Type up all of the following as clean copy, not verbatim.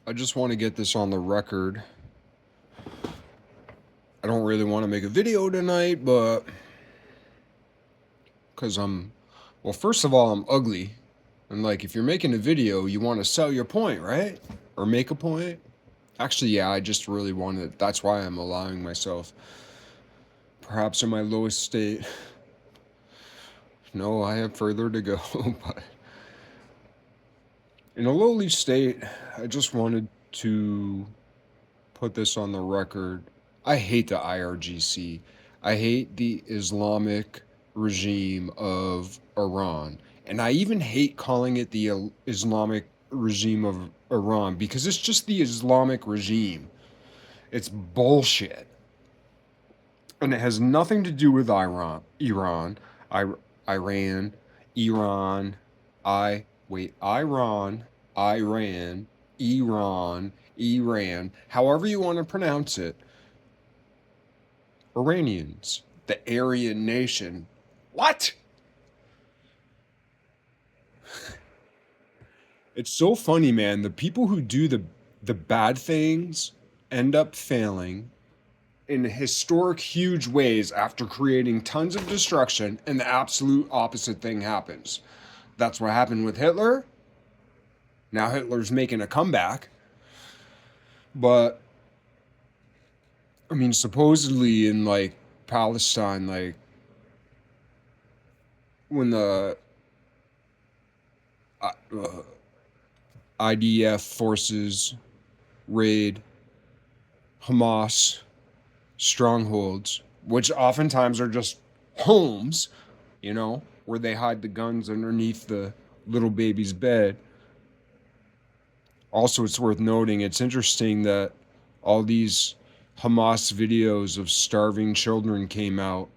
I just want to get this on the record. I don't really want to make a video tonight, but because well, first of all, I'm ugly. And like, if you're making a video, you want to sell your point, right? Or make a point. Actually, yeah, I just really wanted, that's why I'm allowing myself, perhaps in my lowest state. No, I have further to go, but in a lowly state, I just wanted to put this on the record. I hate the IRGC. I hate the Islamic regime of Iran. And I even hate calling it the Islamic regime of Iran because it's just the Islamic regime. It's bullshit. And it has nothing to do with Iran, Iran, Iran, Iran, however you want to pronounce it. Iranians, the Aryan nation. What? It's so funny, man. The people who do the bad things end up failing in historic huge ways after creating tons of destruction, and the absolute opposite thing happens. That's what happened with Hitler. Now Hitler's making a comeback. But I mean, supposedly in like Palestine, like when the IDF forces raid Hamas strongholds, which oftentimes are just homes, where they hide the guns underneath the little baby's bed. Also, it's worth noting, it's interesting that all these Hamas videos of starving children came out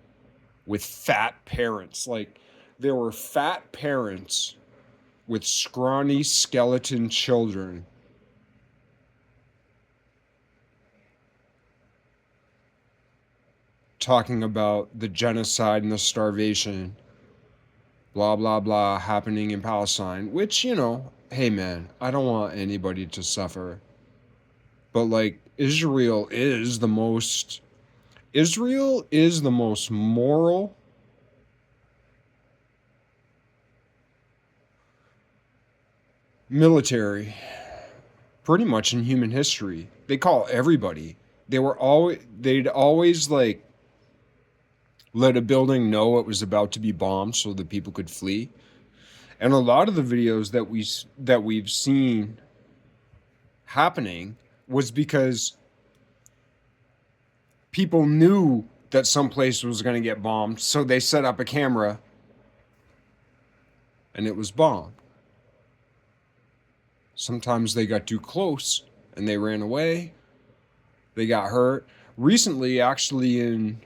with fat parents. Like, there were fat parents with scrawny skeleton children talking about the genocide and the starvation, blah, blah, blah, happening in Palestine, which, hey man, I don't want anybody to suffer. But like, Israel is the most moral military pretty much in human history. They call everybody. They'd always like let a building know it was about to be bombed so that people could flee. And a lot of the videos that we've seen happening was because people knew that some place was going to get bombed, so they set up a camera and it was bombed. Sometimes they got too close and they ran away. They got hurt. Recently, actually, I'm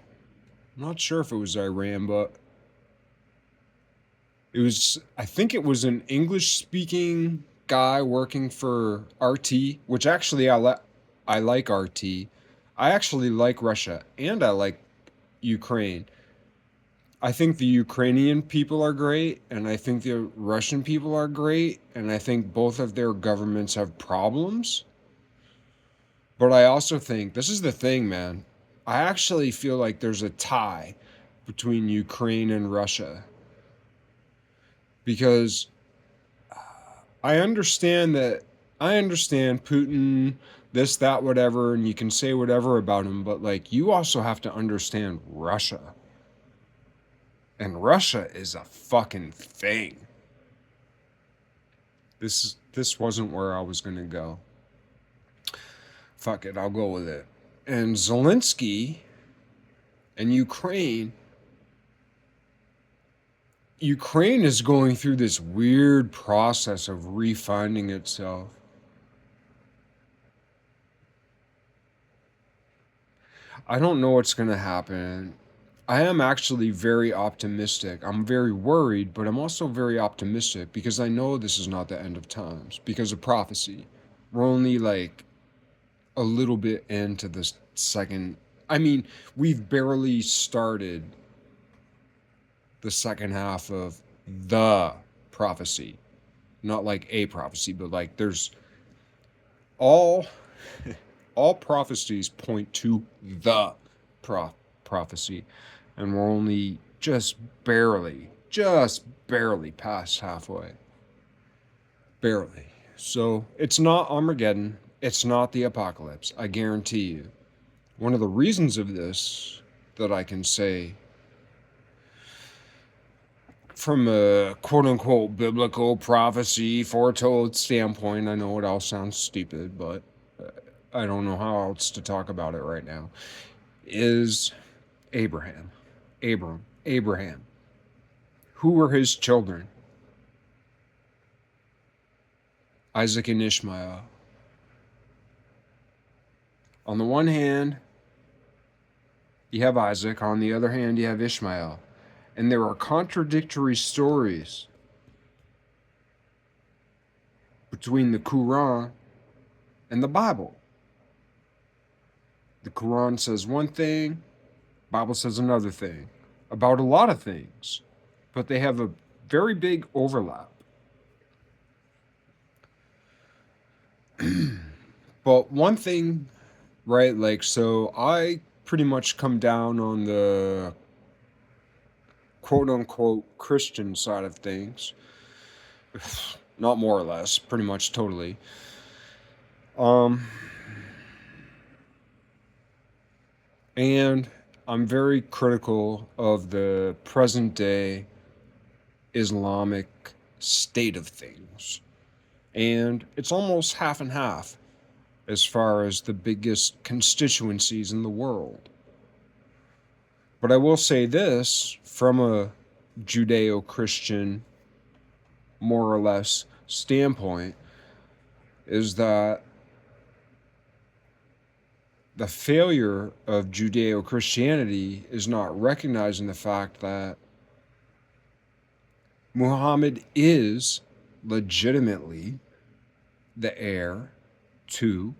not sure if it was Iran, but I think it was an English speaking guy working for RT, which actually I like RT. I actually like Russia and I like Ukraine. I think the Ukrainian people are great, and I think the Russian people are great, and I think both of their governments have problems. But I also think, this is the thing, man, I actually feel like there's a tie between Ukraine and Russia. Because I understand Putin, this, that, whatever, and you can say whatever about him, but like, you also have to understand Russia. And Russia is a fucking thing. This wasn't where I was gonna go. Fuck it, I'll go with it. And Zelensky and Ukraine is going through this weird process of refinding itself. I don't know what's going to happen. I am actually very optimistic. I'm very worried, but I'm also very optimistic because I know this is not the end of times because of prophecy. We're only like a little bit into this second. I mean, we've barely started the second half of the prophecy. Not like a prophecy, but like there's all all prophecies point to the prophecy, and we're only just barely past halfway. Barely. So it's not Armageddon. It's not the apocalypse. I guarantee you. One of the reasons of this that I can say from a quote unquote biblical prophecy foretold standpoint, I know it all sounds stupid, but I don't know how else to talk about it right now, is Abraham. Abraham. Who were his children? Isaac and Ishmael. On the one hand, you have Isaac. On the other hand, you have Ishmael. And there are contradictory stories between the Quran and the Bible. The Quran says one thing, the Bible says another thing about a lot of things, but they have a very big overlap. But one thing, right, like, so I pretty much come down on the quote unquote Christian side of things. Not more or less, pretty much totally. And I'm very critical of the present day Islamic state of things. And it's almost half and half as far as the biggest constituencies in the world. But I will say this from a Judeo Christian, more or less, standpoint, is that the failure of Judeo Christianity is not recognizing the fact that Muhammad is legitimately the heir to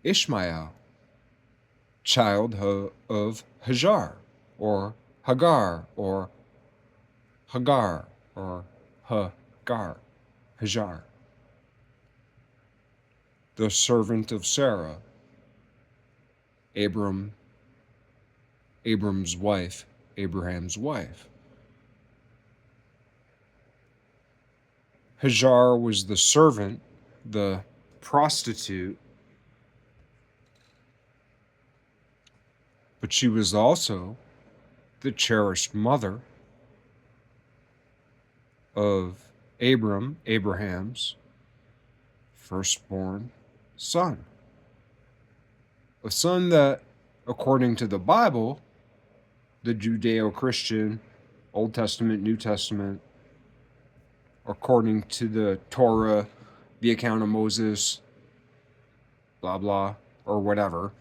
Ishmael, child of Hagar, or Hagar, or Hagar, or Hagar, Hajar, the servant of Sarah, Abraham's wife. Hajar was the servant, the prostitute, but she was also the cherished mother of Abraham's firstborn son. A son that, according to the Bible, the Judeo-Christian, Old Testament, New Testament, according to the Torah, the account of Moses, blah, blah, or whatever,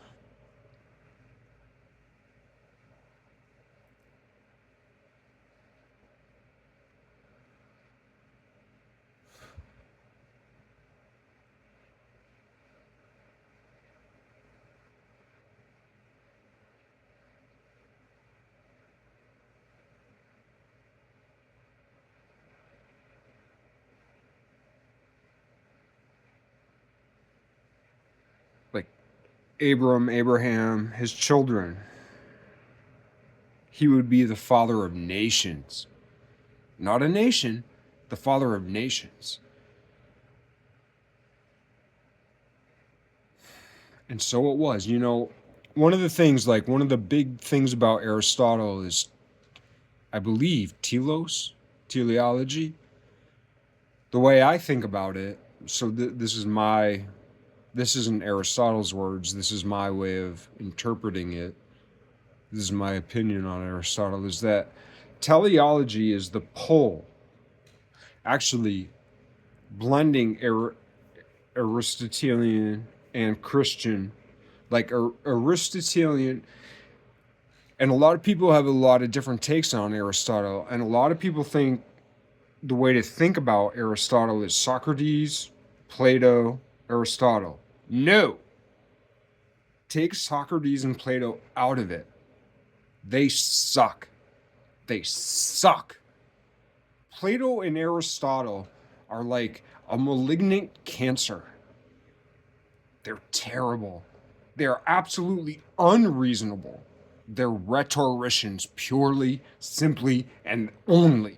like Abraham, his children, he would be the father of nations. Not a nation, the father of nations. And so it was. You know, one of the big things about Aristotle is, I believe, teleology. The way I think about it, so this isn't Aristotle's words, this is my way of interpreting it. This is my opinion on Aristotle, is that teleology is the pull, actually blending Aristotelian and Christian, like Aristotelian, and a lot of people have a lot of different takes on Aristotle, and a lot of people think the way to think about Aristotle is Socrates, Plato, Aristotle. No! Take Socrates and Plato out of it. They suck. They suck. Plato and Aristotle are like a malignant cancer. They're terrible. They're absolutely unreasonable. They're rhetoricians, purely, simply, and only.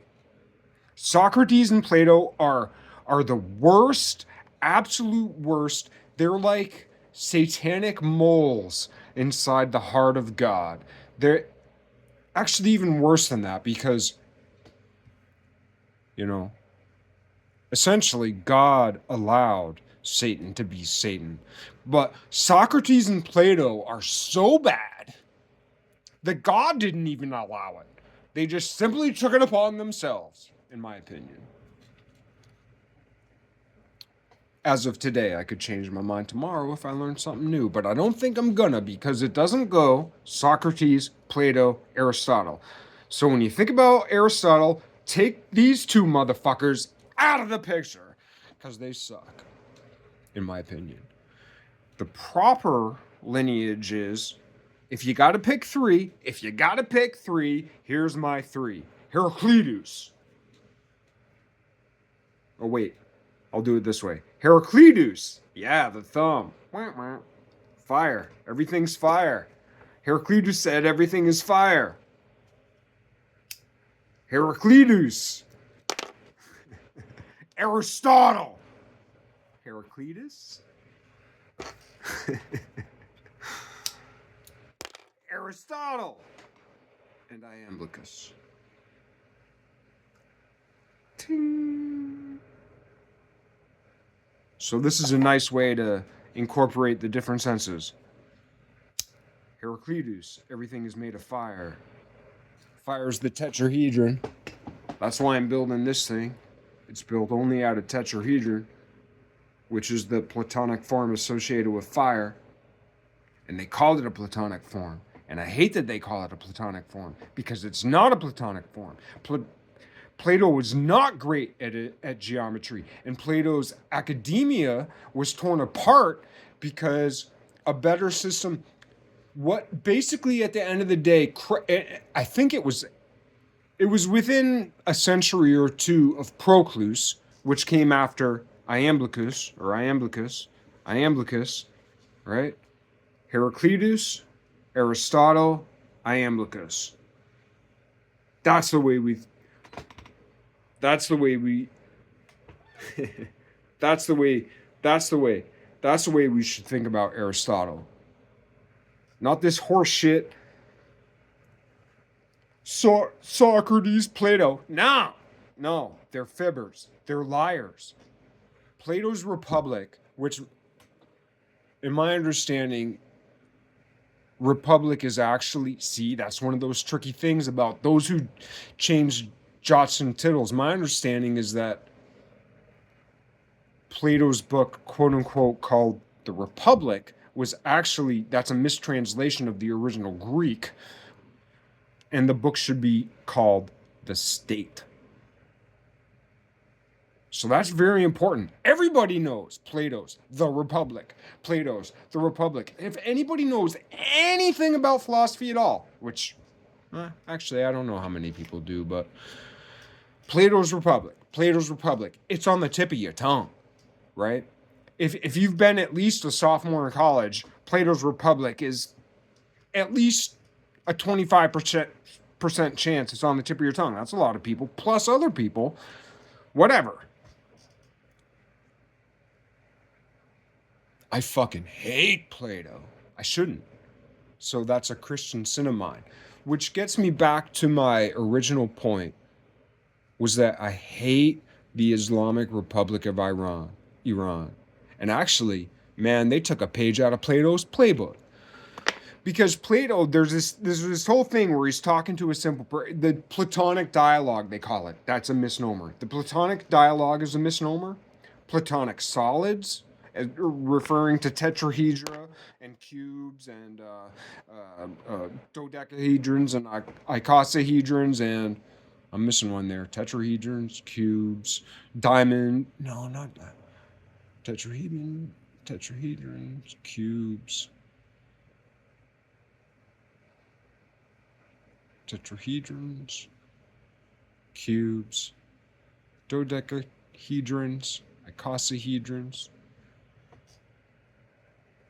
Socrates and Plato are the worst, absolute worst. They're like satanic moles inside the heart of God. They're actually even worse than that because, you know, essentially God allowed Satan to be Satan. But Socrates and Plato are so bad that God didn't even allow it. They just simply took it upon themselves, in my opinion. As of today, I could change my mind tomorrow if I learned something new, but I don't think I'm gonna because it doesn't go Socrates, Plato, Aristotle. So when you think about Aristotle, take these two motherfuckers out of the picture because they suck, in my opinion. The proper lineage is if you gotta pick three, here's my three. Heraclitus. Oh, wait. I'll do it this way. Heraclitus. Yeah, the thumb. Fire. Everything's fire. Heraclitus said everything is fire. Heraclitus. Aristotle. Heraclitus. Aristotle. And Iamblichus. Ting. So this is a nice way to incorporate the different senses. Heraclitus, everything is made of fire. Fire's the tetrahedron. That's why I'm building this thing. It's built only out of tetrahedron, which is the Platonic form associated with fire. And they called it a Platonic form. And I hate that they call it a Platonic form because it's not a Platonic form. Plato was not great at geometry, and Plato's academia was torn apart because a better system. What basically at the end of the day, I think it was within a century or two of Proclus, which came after Iamblichus, right? Heraclitus, Aristotle, Iamblichus. That's the way we that's the way we should think about Aristotle. Not this horse shit. Socrates, Plato. No, they're fibbers. They're liars. Plato's Republic, which in my understanding, Republic is actually, see, that's one of those tricky things about those who change jots and tittles. My understanding is that Plato's book, quote unquote, called The Republic, was actually, that's a mistranslation of the original Greek. And the book should be called The State. So that's very important. Everybody knows Plato's The Republic. Plato's The Republic. If anybody knows anything about philosophy at all, which, actually, I don't know how many people do, but Plato's Republic. It's on the tip of your tongue, right? If you've been at least a sophomore in college, Plato's Republic is at least a 25% chance it's on the tip of your tongue. That's a lot of people, plus other people, whatever. I fucking hate Plato. I shouldn't. So that's a Christian sin of mine. Which gets me back to my original point, was that I hate the Islamic Republic of Iran. And actually, man, they took a page out of Plato's playbook. Because Plato, there's this whole thing where he's talking to a simple person. The Platonic dialogue, they call it. That's a misnomer. The Platonic dialogue is a misnomer. Platonic solids, referring to tetrahedra and cubes and dodecahedrons and icosahedrons and I'm missing one there. Tetrahedrons, cubes, diamond. No, not that. Tetrahedrons, cubes. Tetrahedrons, cubes, dodecahedrons, icosahedrons.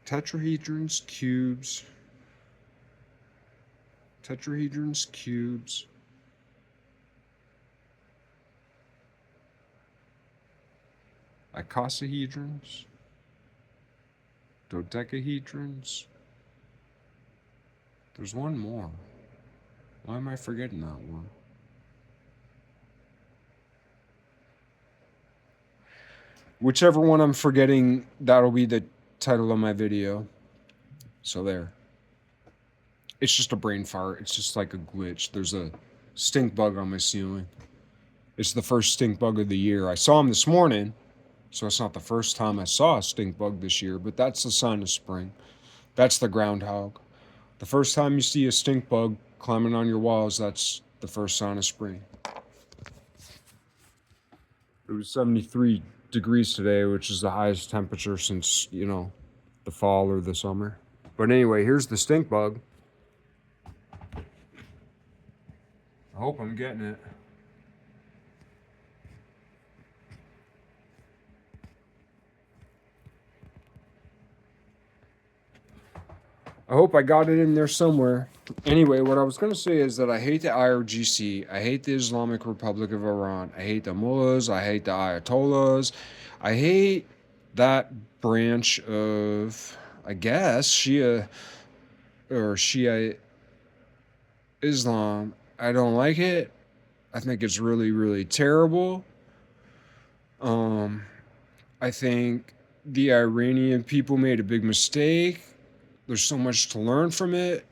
Tetrahedrons, cubes. Tetrahedrons, cubes. Icosahedrons. Dodecahedrons. There's one more. Why am I forgetting that one? Whichever one I'm forgetting, that'll be the title of my video. So there. It's just a brain fart. It's just like a glitch. There's a stink bug on my ceiling. It's the first stink bug of the year. I saw him this morning, so it's not the first time I saw a stink bug this year, but that's the sign of spring. That's the groundhog. The first time you see a stink bug climbing on your walls, that's the first sign of spring. It was 73 degrees today, which is the highest temperature since, the fall or the summer. But anyway, here's the stink bug. I hope I'm getting it. I hope I got it in there somewhere. Anyway, what I was going to say is that I hate the IRGC. I hate the Islamic Republic of Iran. I hate the mullahs. I hate the ayatollahs. I hate that branch of, I guess, Shia or Shiite Islam. I don't like it. I think it's really, really terrible. I think the Iranian people made a big mistake. There's so much to learn from it.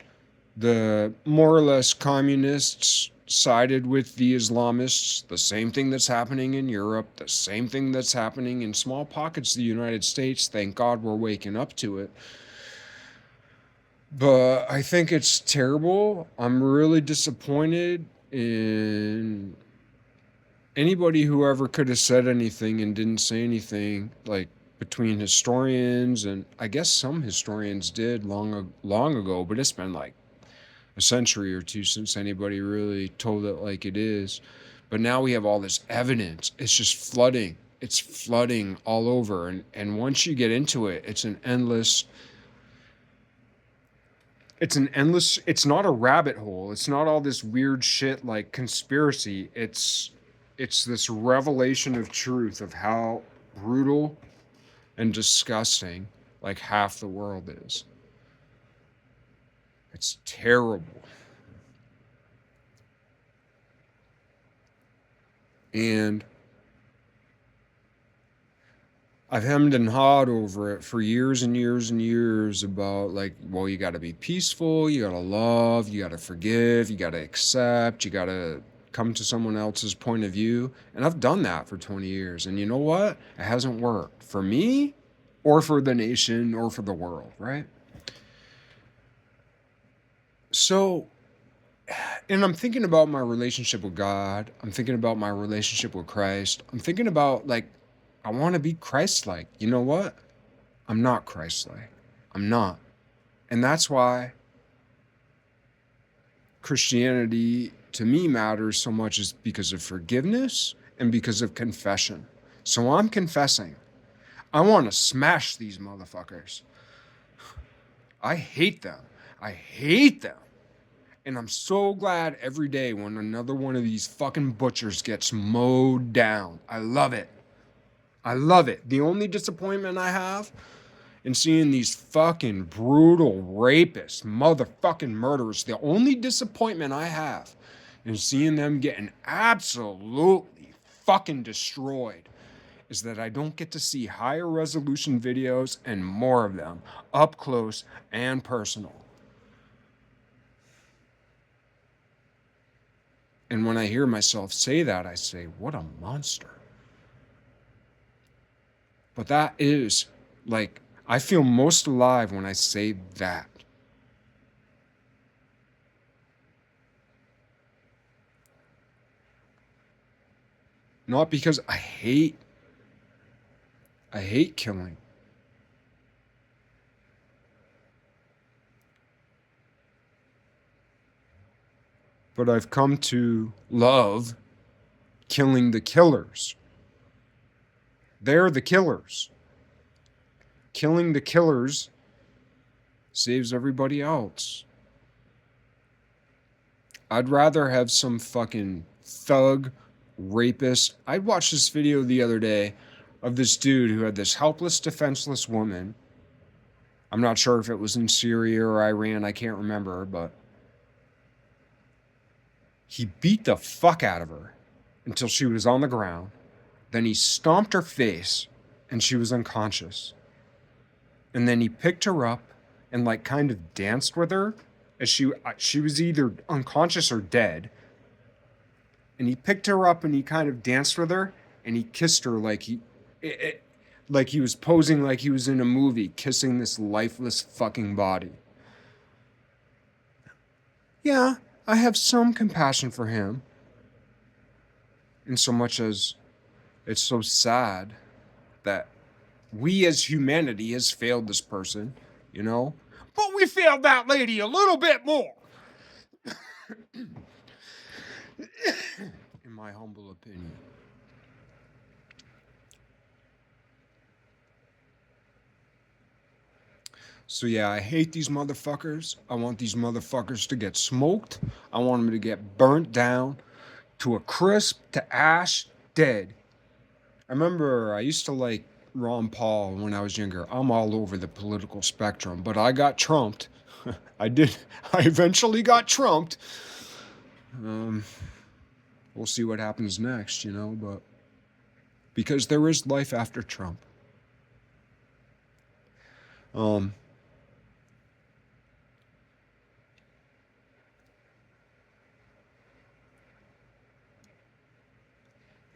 The more or less communists sided with the Islamists, the same thing that's happening in Europe, the same thing that's happening in small pockets of the United States. Thank God we're waking up to it. But I think it's terrible. I'm really disappointed in anybody who ever could have said anything and didn't say anything, like between historians, and I guess some historians did long ago, but it's been like a century or two since anybody really told it like it is. But now we have all this evidence. It's just flooding. It's flooding all over. And once you get into it, it's not a rabbit hole. It's not all this weird shit like conspiracy. It's this revelation of truth of how brutal and disgusting like half the world is. It's terrible. And I've hemmed and hawed over it for years and years and years about like, well, you got to be peaceful, you got to love, you got to forgive, you got to accept, you got to come to someone else's point of view. And I've done that for 20 years. And you know what? It hasn't worked for me or for the nation or for the world, right? So, and I'm thinking about my relationship with God. I'm thinking about my relationship with Christ. I'm thinking about like, I want to be Christ-like. You know what? I'm not Christ-like. I'm not. And that's why Christianity to me matters so much, is because of forgiveness and because of confession. So I'm confessing. I want to smash these motherfuckers. I hate them. I hate them. And I'm so glad every day when another one of these fucking butchers gets mowed down. I love it. I love it. The only disappointment I have in seeing these fucking brutal rapists, motherfucking murderers, the only disappointment I have in seeing them getting absolutely fucking destroyed is that I don't get to see higher resolution videos and more of them up close and personal. And when I hear myself say that, I say, what a monster. But that is, like, I feel most alive when I say that. Not because I hate killing. But I've come to love killing the killers. They're the killers. Killing the killers saves everybody else. I'd rather have some fucking thug rapist. I watched this video the other day of this dude who had this helpless, defenseless woman. I'm not sure if it was in Syria or Iran, I can't remember, but he beat the fuck out of her until she was on the ground. Then he stomped her face and she was unconscious. And then he picked her up and like kind of danced with her as she was either unconscious or dead. And he picked her up and he kind of danced with her and he kissed her like he was posing like he was in a movie kissing this lifeless fucking body. Yeah, I have some compassion for him. In so much as it's so sad that we as humanity has failed this person, you know? But we failed that lady a little bit more. In my humble opinion. So yeah, I hate these motherfuckers. I want these motherfuckers to get smoked. I want them to get burnt down to a crisp, to ash, dead. I remember I used to like Ron Paul when I was younger. I'm all over the political spectrum, but I got trumped. I did. I eventually got trumped. We'll see what happens next, you know, but because there is life after Trump.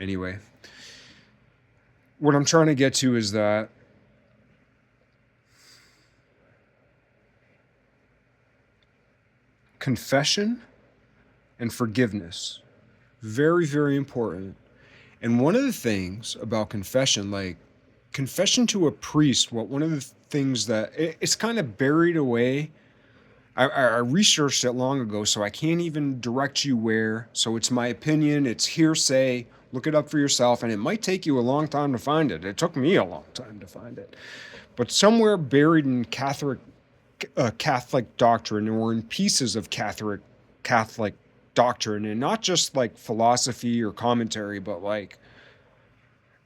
Anyway, what I'm trying to get to is that confession and forgiveness, very, very important. And one of the things about confession, like confession to a priest, one of the things that it's kind of buried away. I researched it long ago, so I can't even direct you where. So it's my opinion, it's hearsay. Look it up for yourself, and it might take you a long time to find it. It took me a long time to find it. But somewhere buried in Catholic doctrine, or in pieces of Catholic doctrine, and not just like philosophy or commentary, but like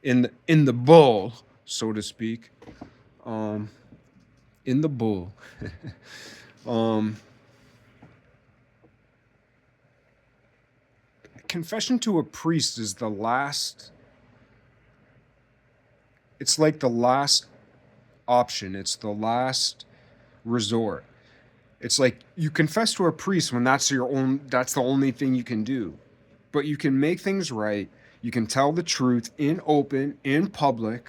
in the bull, so to speak. In the bull. Confession to a priest is the last. It's like the last option. It's the last resort. It's like you confess to a priest when that's the only thing you can do. But you can make things right. You can tell the truth in open, in public,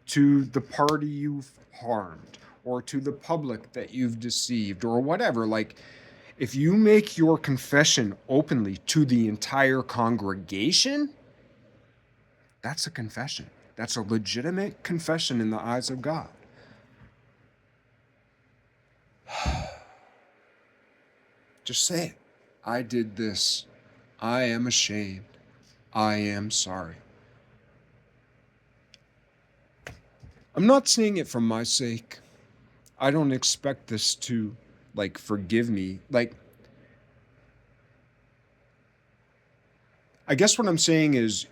to the party you've harmed, or to the public that you've deceived, or whatever. Like, if you make your confession openly to the entire congregation, that's a confession. That's a legitimate confession in the eyes of God. Just say it. I did this. I am ashamed. I am sorry. I'm not saying it for my sake. I don't expect this to, like, forgive me. Like, I guess what I'm saying is,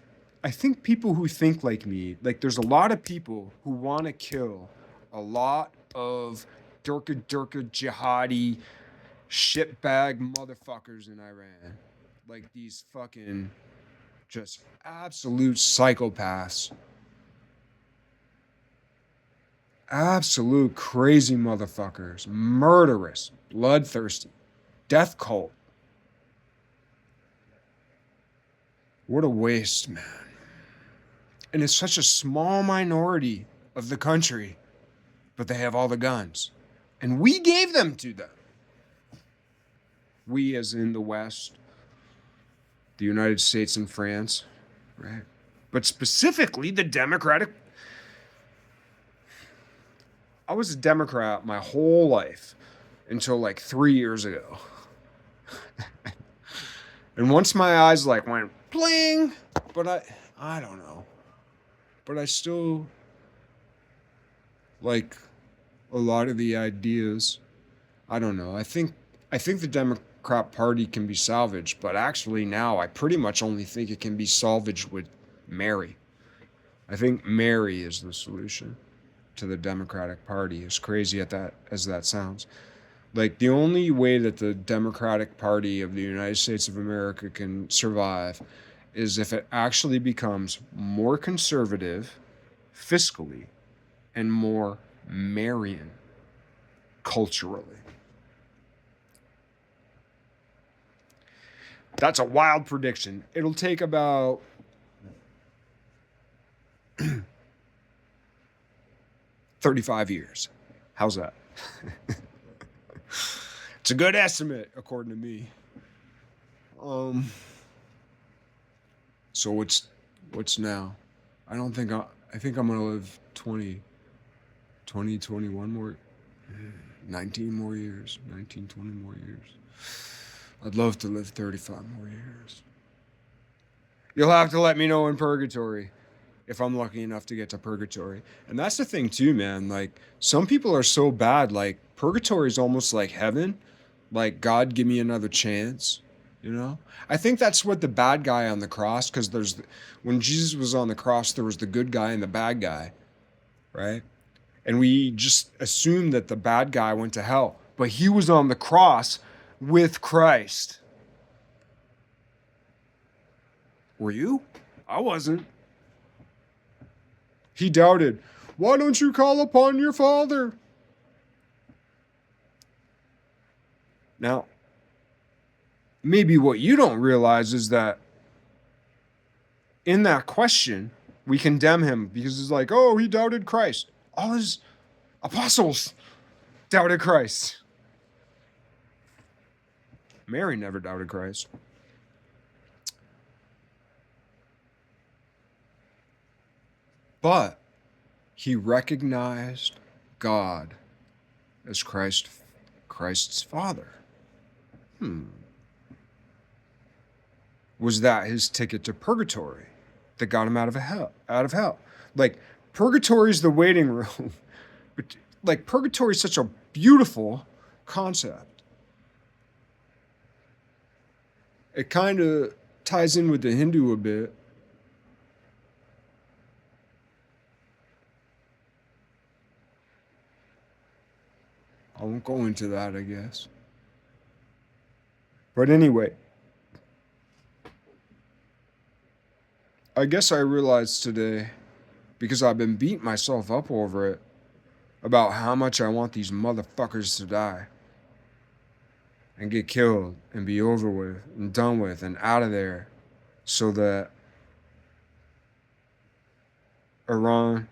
I think people who think like me, like, there's a lot of people who want to kill a lot of Durka jihadi shitbag motherfuckers in Iran. Like, these fucking just absolute psychopaths. Absolute crazy motherfuckers. Murderous. Bloodthirsty. Death cult. What a waste, man. And it's such a small minority of the country, but they have all the guns. And we gave them to them. We, as in the West, the United States and France, right? But specifically the Democratic. I was a Democrat my whole life until like 3 years ago. And once my eyes like went bling, but I don't know. But I still like a lot of the ideas I don't know. I think the Democrat Party can be salvaged, but actually now I pretty much only think it can be salvaged with Mary. I think Mary is the solution to the Democratic Party, as crazy at that as that sounds. Like the only way that the Democratic Party of the United States of America can survive is if it actually becomes more conservative fiscally and more Marian culturally. That's a wild prediction. It'll take about 35 years. How's that? It's a good estimate, according to me. Um, so what's now? I don't think I think I'm gonna live 21 more, 19 more years, 19, 20 more years. I'd love to live 35 more years. You'll have to let me know in purgatory if I'm lucky enough to get to purgatory. And that's the thing too, man. Like some people are so bad, like purgatory is almost like heaven. Like God, give me another chance. You know? I think that's what the bad guy on the cross, because when Jesus was on the cross, there was the good guy and the bad guy, right? And we just assumed that the bad guy went to hell, but he was on the cross with Christ. Were you? I wasn't. He doubted. Why don't you call upon your father? Now, maybe what you don't realize is that in that question, we condemn him because it's like, oh, he doubted Christ. All his apostles doubted Christ. Mary never doubted Christ. But he recognized God as Christ's father. Was that his ticket to purgatory that got him out of hell? Like purgatory is the waiting room. But like purgatory is such a beautiful concept. It kind of ties in with the Hindu a bit. I won't go into that, I guess. But anyway, I guess I realized today, because I've been beating myself up over it, about how much I want these motherfuckers to die and get killed and be over with and done with and out of there, so that Iran,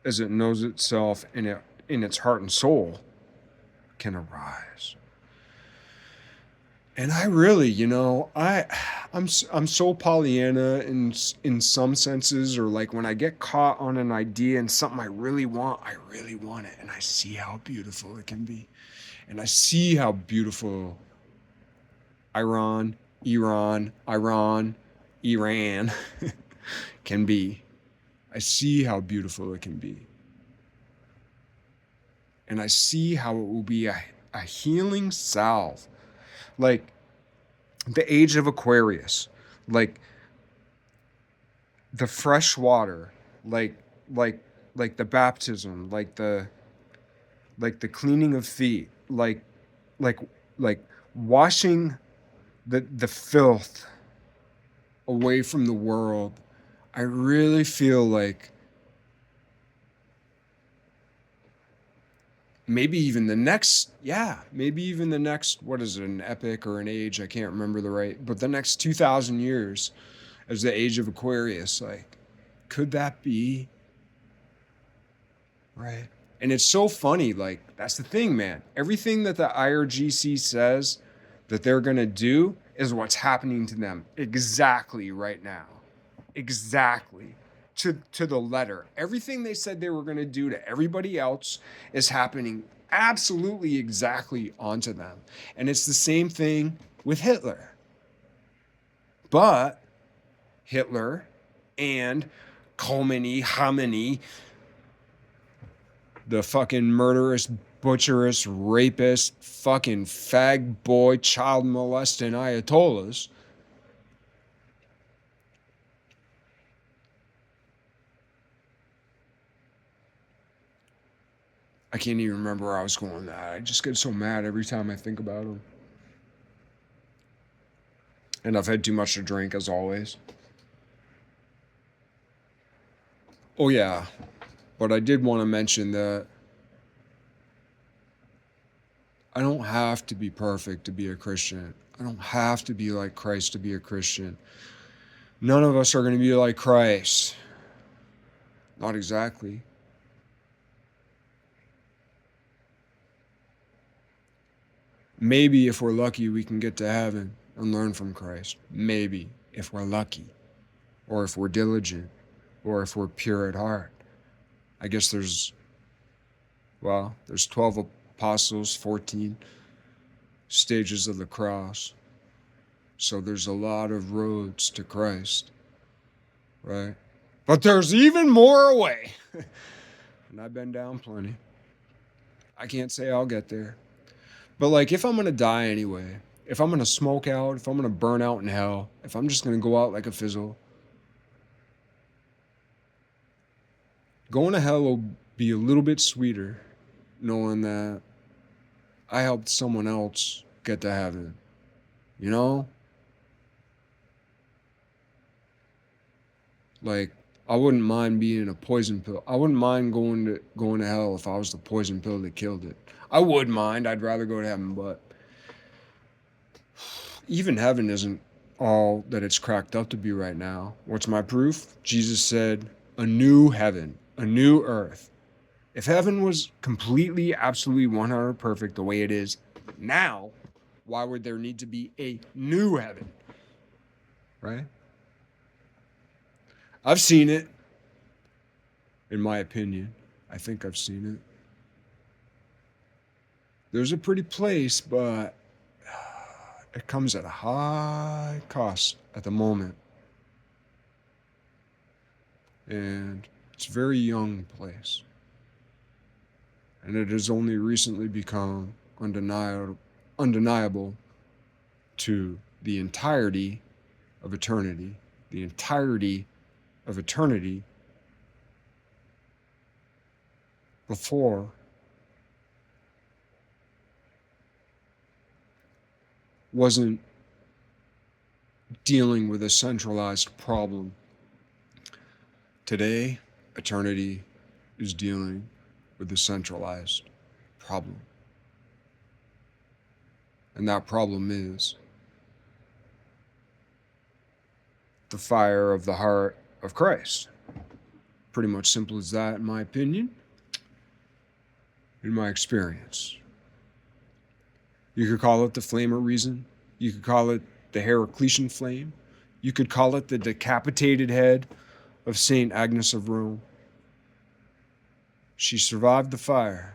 as it knows itself in its heart and soul, can arise. And I really, I'm so Pollyanna in some senses, or like when I get caught on an idea and something I really want it, and I see how beautiful it can be, and I see how beautiful Iran can be. I see how beautiful it can be, and I see how it will be a healing salve. Like the age of Aquarius, like the fresh water, like like like the baptism, like the cleaning of feet, like like washing the filth away from the world. I really feel like maybe even the next, what is it, an epic or an age, I can't remember but the next 2,000 years as the age of Aquarius, like, could that be right? And it's so funny, like, that's the thing, man. Everything that the IRGC says that they're gonna do is what's happening to them exactly right now. Exactly. To the letter. Everything they said they were going to do to everybody else is happening absolutely exactly onto them. And it's the same thing with Hitler. But Hitler and Khomeini, the fucking murderous butcherous, rapist, fucking fag boy, child molesting ayatollahs. I can't even remember where I was going with that. I just get so mad every time I think about them. And I've had too much to drink, as always. Oh, yeah. But I did want to mention that I don't have to be perfect to be a Christian. I don't have to be like Christ to be a Christian. None of us are going to be like Christ. Not exactly. Maybe if we're lucky, we can get to heaven and learn from Christ. Maybe if we're lucky, or if we're diligent, or if we're pure at heart. I guess there's 12 apostles, 14 stages of the cross. So there's a lot of roads to Christ, right? But there's even more away. And I've been down plenty. I can't say I'll get there. But like, if I'm going to die anyway, if I'm going to smoke out, if I'm going to burn out in hell, if I'm just going to go out like a fizzle, going to hell will be a little bit sweeter knowing that I helped someone else get to heaven. You know? Like, I wouldn't mind being a poison pill. I wouldn't mind going to hell if I was the poison pill that killed it. I would mind. I'd rather go to heaven, but even heaven isn't all that it's cracked up to be right now. What's my proof? Jesus said, a new heaven, a new earth. If heaven was completely, absolutely 100 perfect the way it is now, why would there need to be a new heaven? Right? I've seen it. In my opinion, I think I've seen it. There's a pretty place, but it comes at a high cost at the moment. And it's a very young place. And it has only recently become undeniable to the entirety of eternity. The entirety of eternity before wasn't dealing with a centralized problem. Today, eternity is dealing with a centralized problem. And that problem is the fire of the heart of Christ. Pretty much simple as that, in my opinion, in my experience. You could call it the flame of reason. You could call it the Heraclitean flame. You could call it the decapitated head of Saint Agnes of Rome. She survived the fire.